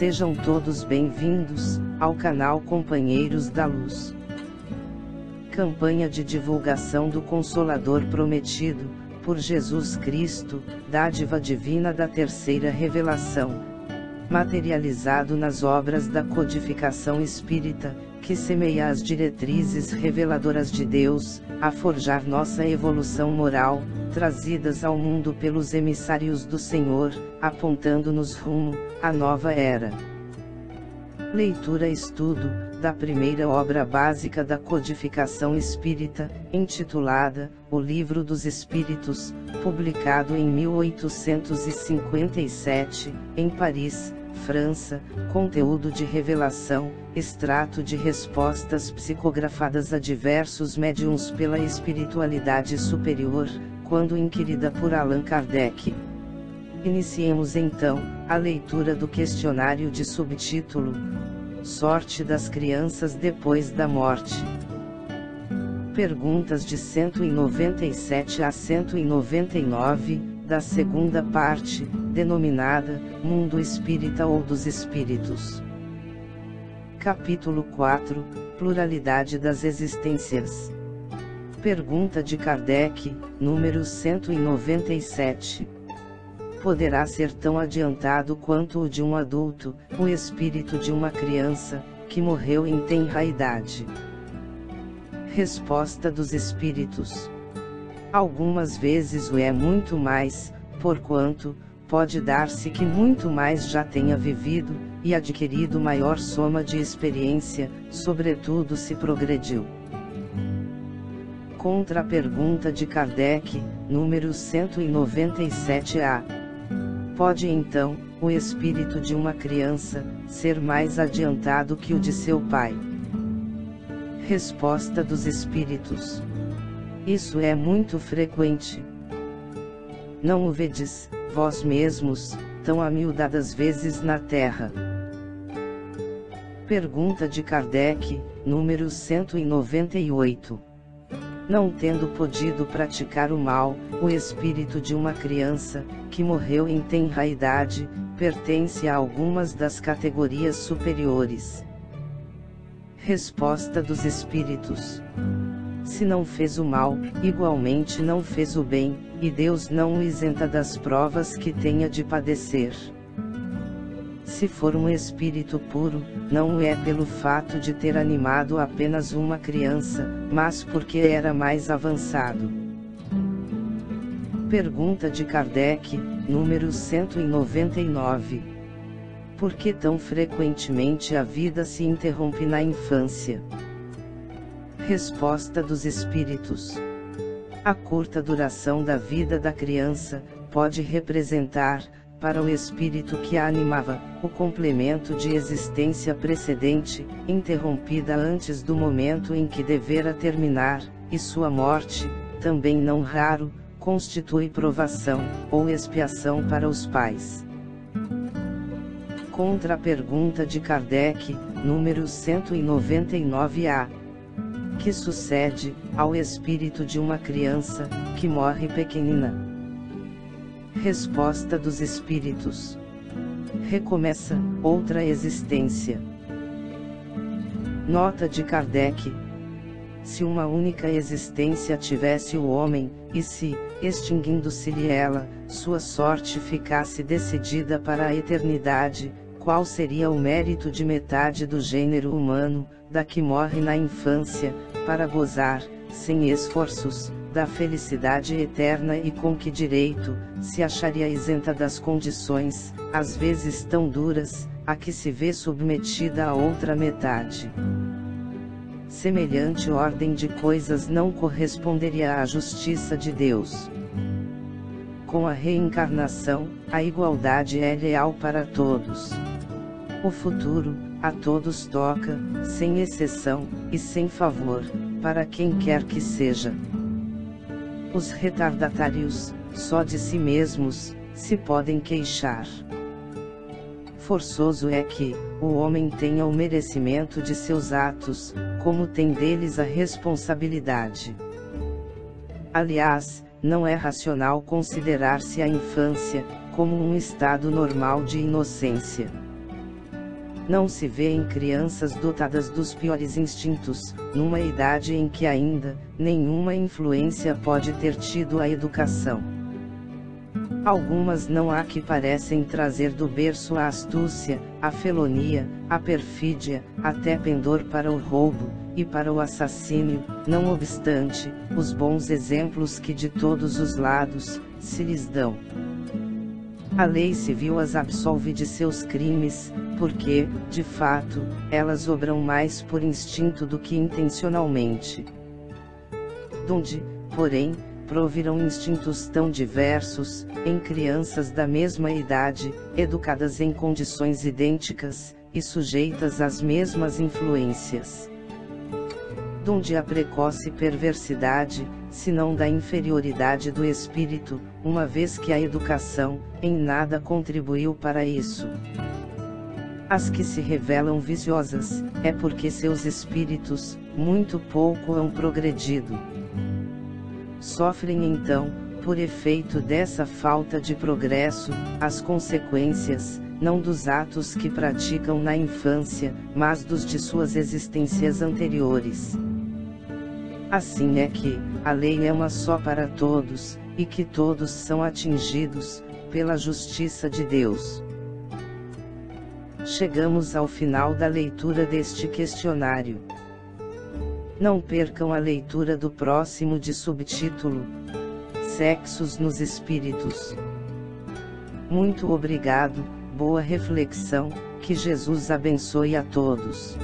Sejam todos bem-vindos ao canal Companheiros da Luz. Campanha de divulgação do Consolador Prometido, por Jesus Cristo, dádiva divina da terceira revelação, materializado nas obras da codificação espírita, que semeia as diretrizes reveladoras de Deus, a forjar nossa evolução moral, trazidas ao mundo pelos emissários do Senhor, apontando-nos rumo à nova era. Leitura e estudo da primeira obra básica da codificação espírita, intitulada O Livro dos Espíritos, publicado em 1857, em Paris, França. Conteúdo de revelação, extrato de respostas psicografadas a diversos médiuns pela espiritualidade superior, quando inquirida por Allan Kardec. Iniciemos então a leitura do questionário de subtítulo: Sorte das crianças depois da morte. Perguntas de 197 a 199, da segunda parte, denominada Mundo Espírita ou dos Espíritos. Capítulo 4, Pluralidade das Existências. Pergunta de Kardec, número 197. Poderá ser tão adiantado quanto o de um adulto, o espírito de uma criança, que morreu em tenra idade? Resposta dos Espíritos: algumas vezes o é muito mais, porquanto pode dar-se que muito mais já tenha vivido, e adquirido maior soma de experiência, sobretudo se progrediu. Contra a pergunta de Kardec, número 197A. Pode então, o espírito de uma criança, ser mais adiantado que o de seu pai? Resposta dos Espíritos: isso é muito frequente. Não o vedes, vós mesmos, tão amiudadas vezes na terra? Pergunta de Kardec, número 198. Não tendo podido praticar o mal, o espírito de uma criança, que morreu em tenra idade, pertence a algumas das categorias superiores? Resposta dos Espíritos: se não fez o mal, igualmente não fez o bem, e Deus não o isenta das provas que tenha de padecer. Se for um espírito puro, não o é pelo fato de ter animado apenas uma criança, mas porque era mais avançado. Pergunta de Kardec, número 199. Por que tão frequentemente a vida se interrompe na infância? Resposta dos Espíritos: a curta duração da vida da criança pode representar, para o espírito que a animava, o complemento de existência precedente, interrompida antes do momento em que devera terminar, e sua morte, também não raro, constitui provação, ou expiação para os pais. Contra a pergunta de Kardec, número 199A. Que sucede ao espírito de uma criança, que morre pequenina? Resposta dos Espíritos: recomeça outra existência. Nota de Kardec: se uma única existência tivesse o homem, e se, extinguindo-se-lhe ela, sua sorte ficasse decidida para a eternidade, qual seria o mérito de metade do gênero humano, da que morre na infância, para gozar, sem esforços, da felicidade eterna, e com que direito se acharia isenta das condições, às vezes tão duras, a que se vê submetida a outra metade? Semelhante ordem de coisas não corresponderia à justiça de Deus. Com a reencarnação, a igualdade é real para todos. O futuro, a todos toca, sem exceção, e sem favor, para quem quer que seja. Os retardatários, só de si mesmos, se podem queixar. Forçoso é que o homem tenha o merecimento de seus atos, como tem deles a responsabilidade. Aliás, não é racional considerar-se a infância como um estado normal de inocência. não se vê em crianças dotadas dos piores instintos, numa idade em que ainda, nenhuma influência pode ter tido a educação. Algumas não há que parecem trazer do berço a astúcia, a felonia, a perfídia, até pendor para o roubo, e para o assassínio, não obstante, os bons exemplos que de todos os lados, se lhes dão. A lei civil as absolve de seus crimes, porque, de fato, elas obram mais por instinto do que intencionalmente. Donde, porém, provirão instintos tão diversos, em crianças da mesma idade, educadas em condições idênticas, e sujeitas às mesmas influências. Donde a precoce perversidade, se não da inferioridade do espírito, uma vez que a educação, em nada contribuiu para isso. As que se revelam viciosas, é porque seus espíritos, muito pouco hão progredido. Sofrem então, por efeito dessa falta de progresso, as consequências, não dos atos que praticam na infância, mas dos de suas existências anteriores. Assim é que, a lei é uma só para todos, e que todos são atingidos, pela justiça de Deus. Chegamos ao final da leitura deste questionário. Não percam a leitura do próximo de subtítulo: Sexos nos Espíritos. Muito obrigado, boa reflexão, que Jesus abençoe a todos.